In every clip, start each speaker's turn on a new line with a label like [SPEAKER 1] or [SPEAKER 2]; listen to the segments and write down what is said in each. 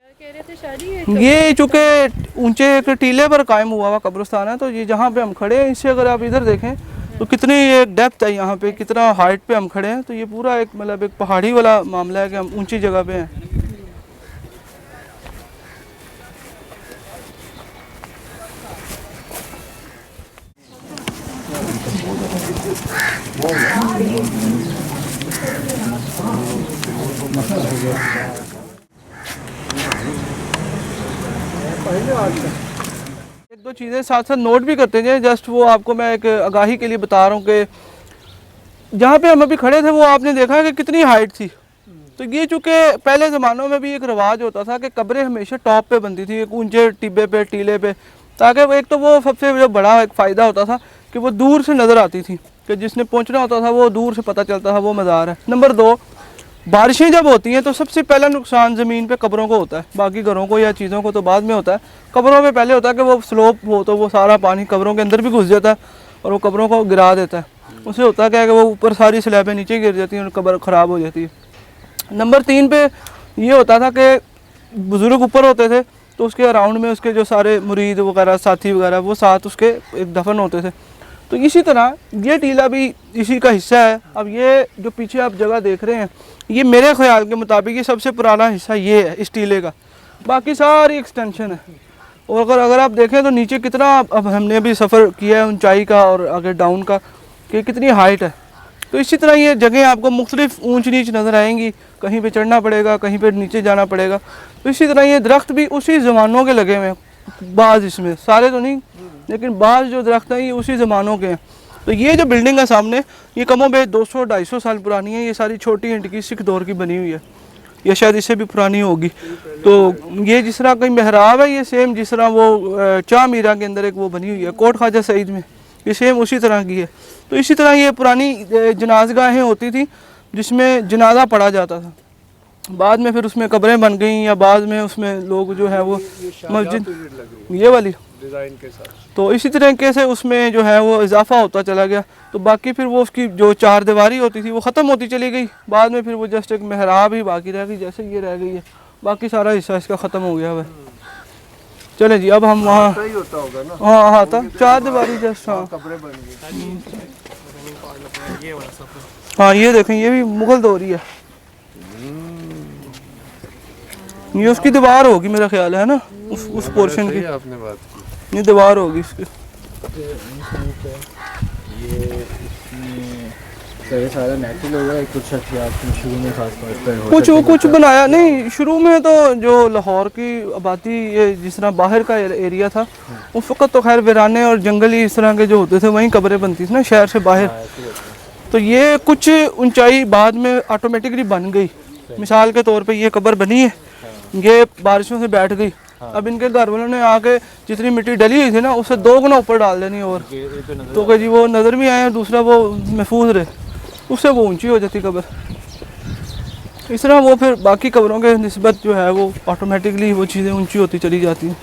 [SPEAKER 1] कह रहे थे शादी
[SPEAKER 2] ये चूँकि ऊंचे एक टीले पर कायम हुआ हुआ कब्रिस्तान है, तो ये जहाँ पे हम खड़े हैं इससे अगर आप इधर देखें तो कितनी ये डेप्थ है यहाँ पे, कितना हाइट पे हम खड़े हैं। तो ये पूरा एक मतलब एक पहाड़ी वाला मामला है कि हम ऊंची जगह पे हैं। एक दो चीज़ें साथ साथ नोट भी करते हैं, जस्ट वो आपको मैं एक आगाही के लिए बता रहा हूँ कि जहाँ पे हम अभी खड़े थे वो आपने देखा कि कितनी हाइट थी। तो ये चूँकि पहले ज़मानों में भी एक रिवाज होता था कि कब्रें हमेशा टॉप पे बनती थी, एक ऊंचे टिब्बे पे टीले पे, ताकि वो एक तो वो सबसे जो बड़ा एक फ़ायदा होता था कि वो दूर से नज़र आती थी, कि जिसने पहुँचना होता था वो दूर से पता चलता था वो मज़ार है। नंबर दो, बारिशें जब होती हैं तो सबसे पहला नुकसान ज़मीन पे कब्रों को होता है, बाकी घरों को या चीज़ों को तो बाद में होता है। कब्रों में पहले होता है कि वो स्लोप हो तो वो सारा पानी कब्रों के अंदर भी घुस जाता है और वो कब्रों को गिरा देता है। उससे होता क्या है कि वो ऊपर सारी स्लैबें नीचे गिर जाती हैं और कब्र ख़राब हो जाती है। नंबर तीन पे ये होता था कि बुज़ुर्ग ऊपर होते थे तो उसके अराउंड में उसके जो सारे मुरीद वगैरह साथी वगैरह वो साथ उसके एक दफन होते थे। तो इसी तरह ये टीला भी इसी का हिस्सा है। अब ये जो पीछे आप जगह देख रहे हैं, ये मेरे ख्याल के मुताबिक ये सबसे पुराना हिस्सा ये है इस टीले का, बाकी सारी एक्सटेंशन है। और अगर आप देखें तो नीचे कितना, अब हमने भी सफ़र किया है ऊंचाई का और आगे डाउन का, कि कितनी हाइट है। तो इसी तरह ये जगह आपको मुख्तलिफ ऊंच नीच नज़र आएंगी, कहीं पे चढ़ना पड़ेगा, कहीं पे नीचे जाना पड़ेगा। तो इसी तरह ये दरख्त भी उसी ज़मानों के लगे हुए हैं, बाज़ इसमें सारे तो नहीं, लेकिन बाज़ जो दरख्त हैं ये उसी ज़मानों के हैं। तो ये जो बिल्डिंग है सामने, ये कमों बेश 200-250 साल पुरानी है। ये सारी छोटी ईंट की सिख दौर की बनी हुई है, या शायद इससे भी पुरानी होगी। तो ये जिस तरह कहीं मेहराब है, ये सेम जिस तरह वो चाह मीरा के अंदर एक वो बनी हुई है कोट ख्वाजा सईद में, ये सेम उसी तरह की है। तो इसी तरह ये पुरानी जनाजगाहें होती थी जिसमें जनाजा पढ़ा जाता था। बाद में फिर उसमें कब्रें बन गई, या बाद में उसमें लोग जो है वो मस्जिद, ये वाली
[SPEAKER 3] डिज़ाइन के साथ।
[SPEAKER 2] तो इसी तरीके से उसमें जो है वो इजाफा होता चला गया। तो बाकी फिर वो उसकी जो चार दीवारी होती थी वो ख़त्म होती चली गई। बाद में फिर वो जस्ट एक मेहराब ही बाकी रह गई, जैसे ये रह गई है, बाकी सारा हिस्सा इसका ख़त्म हो गया है। चले जी, अब हम वहाँ
[SPEAKER 3] सही होता होगा ना।
[SPEAKER 2] हाँ हाँ था चार दीवारी जस्ट। हाँ
[SPEAKER 3] कपड़े बन गए।
[SPEAKER 2] हाँ ये देखें, ये भी मुगल दौरी है। ये उसकी दीवार होगी मेरा ख्याल है ना, उस पोर्शन की
[SPEAKER 3] आपने बात की।
[SPEAKER 2] ये दीवार होगी इसकी।
[SPEAKER 4] ये सारा नेचुरल होगा, कुछ हथियार शुरू में खास तौर पर
[SPEAKER 2] कुछ बनाया नहीं। शुरू में तो जो लाहौर की आबादी ये जिस तरह बाहर का एरिया था उस वक्त तो खैर वीराने और जंगली इस तरह के जो होते थे वहीं कब्रें बनती थी ना शहर से बाहर। तो ये कुछ ऊंचाई बाद में ऑटोमेटिकली बन गई। मिसाल के तौर पे ये कब्र बनी है, ये बारिशों से बैठ गई। अब इनके घर वालों ने आके जितनी मिट्टी डली हुई थी ना उससे 2 गुना ऊपर डाल देनी, और तो कि जी वो नज़र भी आए और दूसरा वो महफूज रहे, उससे वो ऊंची हो जाती कब्र। इस तरह वो फिर बाकी कब्रों के निस्बत जो है वो ऑटोमेटिकली वो चीज़ें ऊंची होती चली जाती हैं।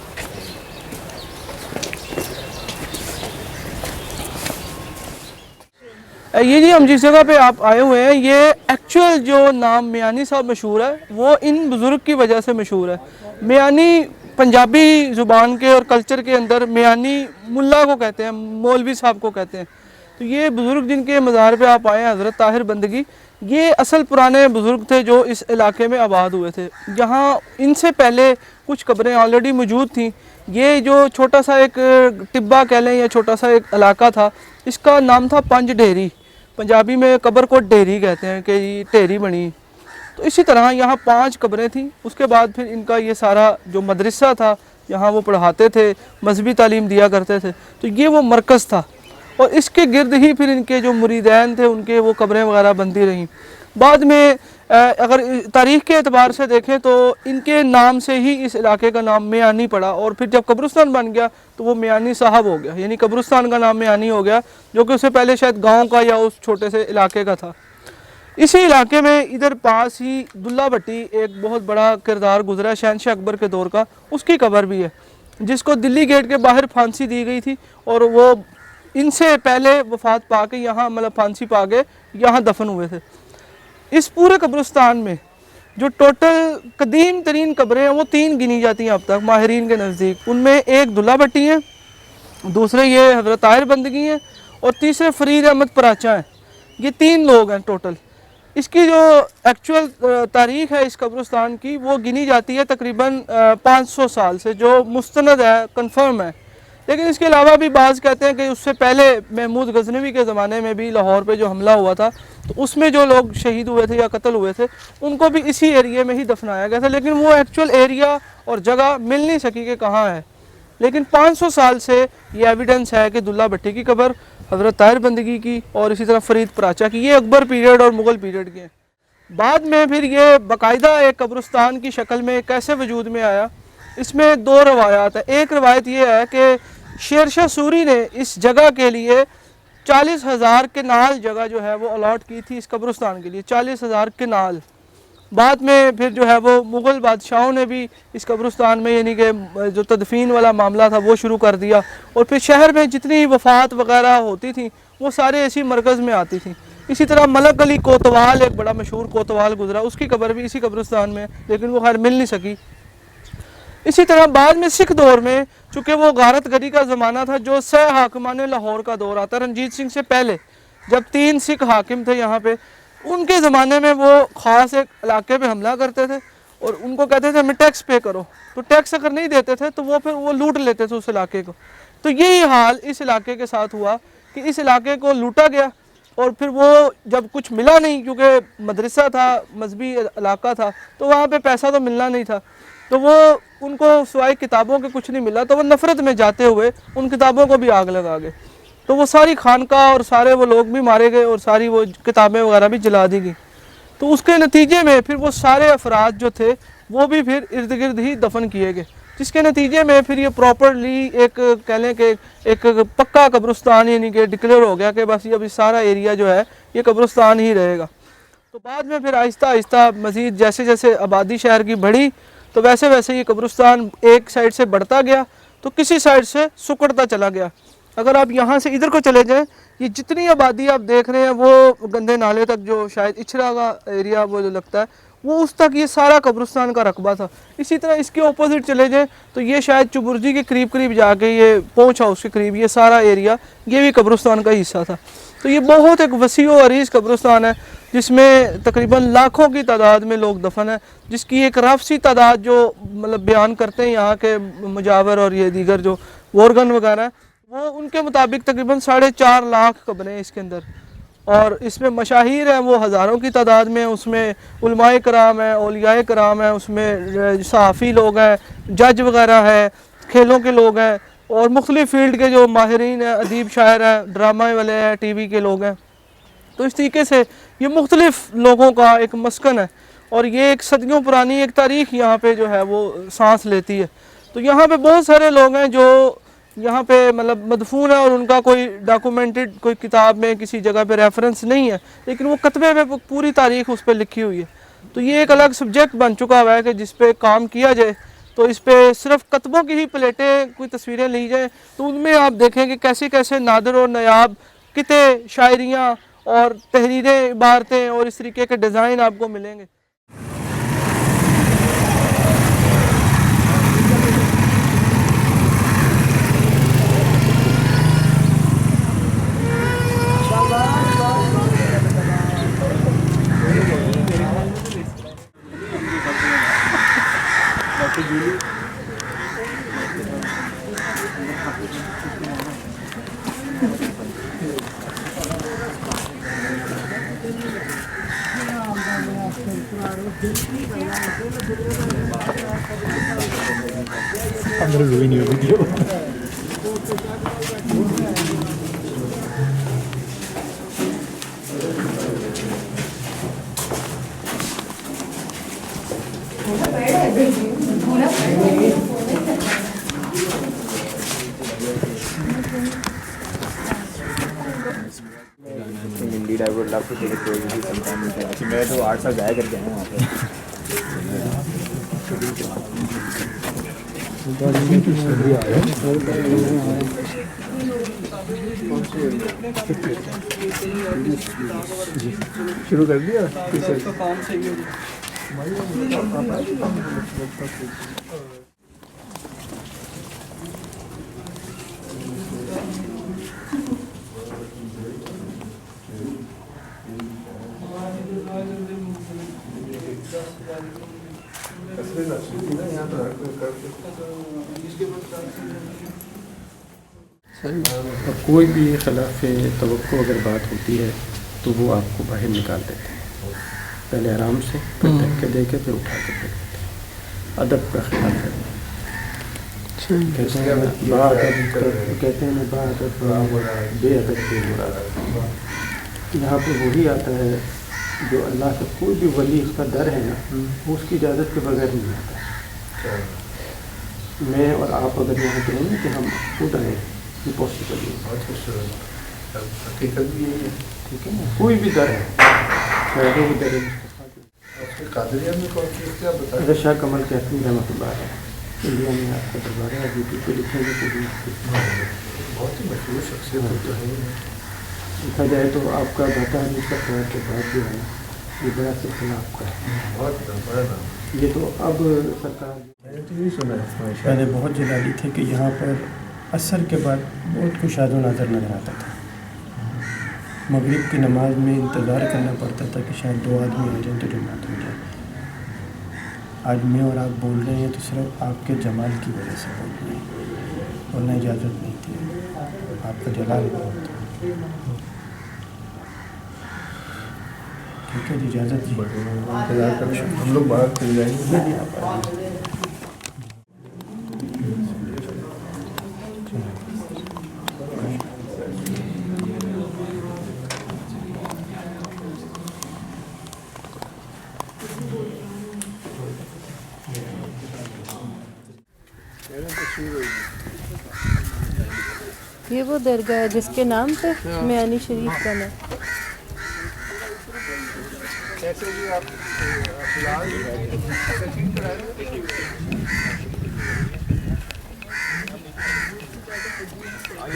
[SPEAKER 2] ये जी हम जिस जगह पे आप आए हुए हैं, ये एक्चुअल जो नाम मियानी साहब मशहूर है वो इन बुज़ुर्ग की वजह से मशहूर है। मियानी पंजाबी ज़ुबान के और कल्चर के अंदर मियानी मुल्ला को कहते हैं, मौलवी साहब को कहते हैं। तो ये बुज़ुर्ग जिनके मज़ार पे आप आए हैं, हज़रत ताहिर बंदगी, ये असल पुराने बुज़ुर्ग थे जो इस इलाके में आबाद हुए थे। यहाँ इनसे पहले कुछ कब्रें ऑलरेडी मौजूद थीं। ये जो छोटा सा एक टिब्बा कह लें या छोटा सा एक इलाका था, इसका नाम था पंज ढेरी। पंजाबी में कब्र को ढेरी कहते हैं कि ये ढेरी बनी। तो इसी तरह यहाँ 5 कब्रें थीं। उसके बाद फिर इनका ये सारा जो मदरसा था, यहाँ वो पढ़ाते थे, मजहबी तालीम दिया करते थे, तो ये वो मरकज़ था। और इसके गिर्द ही फिर इनके जो मुरीदैन थे उनके वो कब्रें वगैरह बनती रहीं। बाद में अगर तारीख़ के एतबार से देखें तो इनके नाम से ही इस इलाके का नाम मियानी पड़ा, और फिर जब कब्रिस्तान बन गया तो वो मियानी साहब हो गया, यानी कब्रिस्तान का नाम मियानी हो गया, जो कि उससे पहले शायद गांव का या उस छोटे से इलाके का था। इसी इलाके में इधर पास ही दुल्ला भट्टी एक बहुत बड़ा किरदार गुजरा शहनशाह अकबर के दौर का, उसकी कब्र भी है, जिसको दिल्ली गेट के बाहर फांसी दी गई थी, और वो इनसे पहले वफात पा के यहाँ मतलब फांसी पा के यहाँ दफन हुए थे। इस पूरे कब्रिस्तान में जो टोटल कदीम तरीन कब्रें हैं वो 3 गिनी जाती हैं अब तक माहिरीन के नज़दीक। उनमें एक दुल्ला भट्टी है, दूसरे ये हज़रत ताहिर बंदगी हैं और तीसरे फरीद अहमद पराचा हैं। ये 3 लोग हैं टोटल। इसकी जो एक्चुअल तारीख है इस कब्रिस्तान की वो गिनी जाती है तकरीबन 500 साल से, जो मुस्तनद है, कंफर्म है। लेकिन इसके अलावा भी बाज़ कहते हैं कि उससे पहले महमूद गजनवी के ज़माने में भी लाहौर पे जो हमला हुआ था तो उसमें जो लोग शहीद हुए थे या कत्ल हुए थे उनको भी इसी एरिया में ही दफनाया गया था। लेकिन वो एक्चुअल एरिया और जगह मिल नहीं सकी कि कहाँ है। लेकिन 500 साल से ये एविडेंस है कि दुल्ला भट्टी की कब्र, हज़रत ताहिर बंदगी की और इसी तरह फरीद पराचा की, ये अकबर पीरियड और मुग़ल पीरियड के हैं। बाद में फिर ये बाकायदा एक कब्रिस्तान की शक्ल में कैसे वजूद में आया, इसमें 2 रवायात है। एक रवायत ये है कि शेरशाह सूरी ने इस जगह के लिए 40,000 केनाल जगह जो है वो अलॉट की थी इस कब्रिस्तान के लिए, 40,000 केनाल। बाद में फिर जो है वो मुग़ल बादशाहों ने भी इस कब्रिस्तान में यानी कि जो तदफीन वाला मामला था वो शुरू कर दिया और फिर शहर में जितनी वफ़ात वगैरह होती थी वो सारे इसी मरकज़ में आती थी। इसी तरह मलक अली कोतवाल, एक बड़ा मशहूर कोतवाल गुजरा, उसकी कब्र भी इसी कब्रिस्तान में, लेकिन वो खैर मिल नहीं सकी। इसी तरह बाद में सिख दौर में, चूँकि वो गारत गरी का ज़माना था, जो सह हाकिमान लाहौर का दौर आता, रंजीत सिंह से पहले जब 3 सिख हाकिम थे यहाँ पे, उनके ज़माने में वो ख़ास एक इलाके पे हमला करते थे और उनको कहते थे हमें टैक्स पे करो। तो टैक्स अगर नहीं देते थे तो वो फिर वो लूट लेते थे उस इलाके को। तो यही हाल इस इलाके के साथ हुआ कि इस इलाके को लूटा गया और फिर वो जब कुछ मिला नहीं, क्योंकि मदरसा था, मजहबी इलाका था, तो वहाँ पे पैसा तो मिलना नहीं था, तो वो उनको सिवाय किताबों के कुछ नहीं मिला, तो वो नफ़रत में जाते हुए उन किताबों को भी आग लगा गए। तो वो सारी खानका और सारे वो लोग भी मारे गए और सारी वो किताबें वगैरह भी जला दी गई। तो उसके नतीजे में फिर वो सारे अफराद जो थे वो भी फिर इर्द गिर्द ही दफन किए गए, जिसके नतीजे में फिर ये प्रॉपरली एक कह लें कि एक पक्का कब्रिस्तान यानी कि डिक्लेयर हो गया कि बस ये अभी सारा एरिया जो है ये कब्रिस्तान ही रहेगा। तो बाद में फिर आहिस्ता आहिस्ता मज़ीद जैसे जैसे आबादी शहर की बढ़ी तो वैसे वैसे ये कब्रिस्तान एक साइड से बढ़ता गया तो किसी साइड से सुकड़ता चला गया। अगर आप यहाँ से इधर को चले जाएं, ये जितनी आबादी आप देख रहे हैं वो गंदे नाले तक, जो शायद इचरा का एरिया वो जो लगता है वो उस तक ये सारा कब्रिस्तान का रकबा था। इसी तरह इसके ऑपोजिट चले जाएं तो ये शायद चुबुर्जी के करीब करीब जाके ये पहुँचा, उसके करीब ये सारा एरिया ये भी कब्रिस्तान का हिस्सा था। तो ये बहुत एक वसी व अरीज़ कब्रिस्तान है जिसमें तकरीबन लाखों की तादाद में लोग दफन हैं, जिसकी एक रफसी तादाद जो मतलब बयान करते हैं यहाँ के मुजावर और ये दीगर जो वॉर्गन वगैरह वो उनके मुताबिक तकरीबन 4.5 लाख कब्रें इसके अंदर, और इसमें मशाहिर हैं वो हज़ारों की तादाद में, उसमें उलमाए कराम हैं, औलियाए कराम हैं, उसमें सहाफ़ी लोग हैं, जज वगैरह हैं, खेलों के लोग हैं और मुख्तलिफ़ फील्ड के जो माहिरीन हैं, अदीब शायर हैं, ड्रामा वाले हैं, टीवी के लोग हैं। तो इस तरीके से ये मुख्तलिफ़ लोगों का एक मस्कन है और ये एक सदियों पुरानी एक तारीख़ यहाँ पे जो है वो सांस लेती है। तो यहाँ पे बहुत सारे लोग हैं जो यहाँ पे मतलब मदफून है और उनका कोई डॉक्यूमेंटेड कोई किताब में किसी जगह पे रेफरेंस नहीं है, लेकिन वो कतबे में पूरी तारीख़ उस पर लिखी हुई है। तो ये एक अलग सब्जेक्ट बन चुका हुआ है कि जिस पे काम किया जाए। तो इस पे सिर्फ कतबों की ही प्लेटें कोई तस्वीरें ली जाए तो उनमें आप देखें कि कैसे कैसे नादिर और नायाब किते, शायरियाँ और तहरीरें, इबारतें और इस तरीके के डिज़ाइन आपको मिलेंगे।
[SPEAKER 4] I'm gonna ruin your video.
[SPEAKER 1] Indeed, I would love to take a tour with you sometime. Actually, मैं तो 8 साल जाया करके आया हूँ वहाँ पे।
[SPEAKER 3] शुरू कर दिया?
[SPEAKER 5] अब कोई भी खिलाफ तवक्को अगर बात होती है तो वो आपको बाहर निकाल देते हैं, पहले आराम से, फिर धक्के दे के, फिर उठा के फेंक देते हैं। अदब का खिलाफ है। कहते हैं बेअदब से मुराद। यहाँ पर वही आता है जो अल्लाह से कोई भी वली उसका डर है ना, वो उसकी इजाज़त के बगैर नहीं आता। मैं और आप अगर यहाँ कहेंगे कि हम उड़ रहे हैं, ये पॉसिबल नहीं है।
[SPEAKER 3] हकीकत भी यही है।
[SPEAKER 5] ठीक है ना, कोई भी डर है, चाहे वो डर है।
[SPEAKER 3] कादरिया में कौन सी क्या बता
[SPEAKER 5] रशा कमल कहती रहमतुल्लाह है, इंडिया में आपका दरबार है, यूट्यूब पे लिखेंगे तो भी
[SPEAKER 3] बहुत ही मशहूर शख्सियत तो है।
[SPEAKER 5] देखा जाए तो आपका घाटा हरीश का तौर के बाद जो है ना, ये बड़ा सिलसिला आपका है।
[SPEAKER 3] बहुत बड़ा नाम।
[SPEAKER 5] ये तो अब सरकार
[SPEAKER 3] मैंने तो यही सुना है।
[SPEAKER 5] पहले बहुत जलाली थे कि यहाँ पर असर के बाद बहुत कुशादो नज़र नजर आता था। मगरिब की नमाज में इंतज़ार करना पड़ता था कि शायद 2 आदमी आ जाएँ तो जमात हो जाए। आज मैं और आप बोल रहे हैं तो सिर्फ आपके जमाल की वजह से बोल रहे हैं, वरना इजाज़त नहीं थी। आपका जलाल बहुत था। ठीक है जी, इजाज़त जी।
[SPEAKER 3] इंतजार करें, हम लोग बाहर चल जाएंगे।
[SPEAKER 5] नहीं आप
[SPEAKER 6] ये वो दरगाह है जिसके नाम पे मियानी शरीफ का नाम।
[SPEAKER 3] कैसे जी आप फिलहाल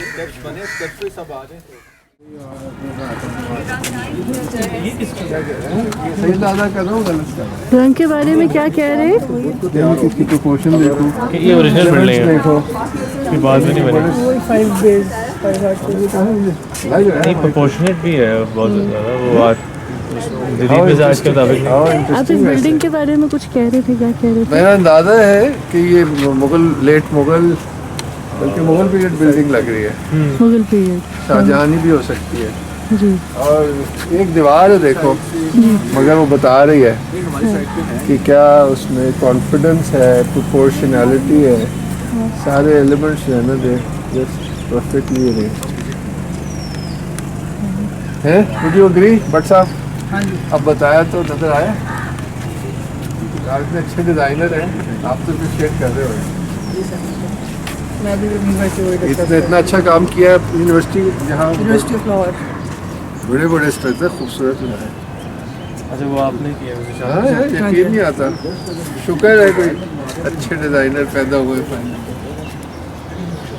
[SPEAKER 1] स्टेप्स बने, स्टेप्स पे सब आ रहे हैं।
[SPEAKER 3] सही दादा कर रहा हूँ, गलत कर रहा
[SPEAKER 6] रंग के बारे में क्या कह रहे हैं?
[SPEAKER 3] हूँ। इसकी प्रोपोर्शन देखो,
[SPEAKER 7] ये ओरिजिनल बिल्डिंग है,
[SPEAKER 3] देखो
[SPEAKER 7] ये बाद में नहीं बनी। नहीं
[SPEAKER 3] नहीं
[SPEAKER 7] प्रोपोर्शनेट भी है बहुत ज़्यादा, वो आज जदीद मिजाज के मुताबिक नहीं।
[SPEAKER 6] आप इस बिल्डिंग के बारे में कुछ कह रहे थे, क्या कह रहे थे?
[SPEAKER 3] मेरा अंदाज़ा है कि ये लेट मुगल बल्कि मुगल पीरियड बिल्डिंग लग रही है।
[SPEAKER 6] मुगल पीरियड,
[SPEAKER 3] शाहजहानी भी हो सकती है।
[SPEAKER 6] जी।
[SPEAKER 3] और एक दीवार है देखो, मगर वो बता रही है कि क्या उसमें कॉन्फिडेंस है, प्रोपोर्शनैलिटी है, सारे एलिमेंट्स जो है ना दे जस्ट परफेक्टली अरेंज्ड है। वुड यू एग्री भट्ट साहब? हाँ जी। अब बताया तो नजर आया, आप इतने अच्छे डिज़ाइनर हैं, आप तो अप्रिशिएट कर रहे हो। इसने इतना अच्छा काम किया है यूनिवर्सिटी, यहाँ यूनिवर्सिटी ऑफ लाहौर, बड़े बड़े स्ट्रक्चर खूबसूरत बनाए।
[SPEAKER 7] अच्छा वो आपने किया है?
[SPEAKER 3] हाँ यार, यकीन नहीं आता। शुक्र है कोई अच्छे डिज़ाइनर पैदा हुए।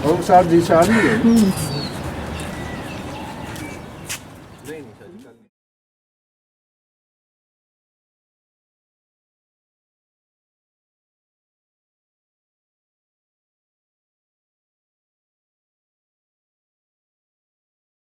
[SPEAKER 3] और साथ जी शान ही है।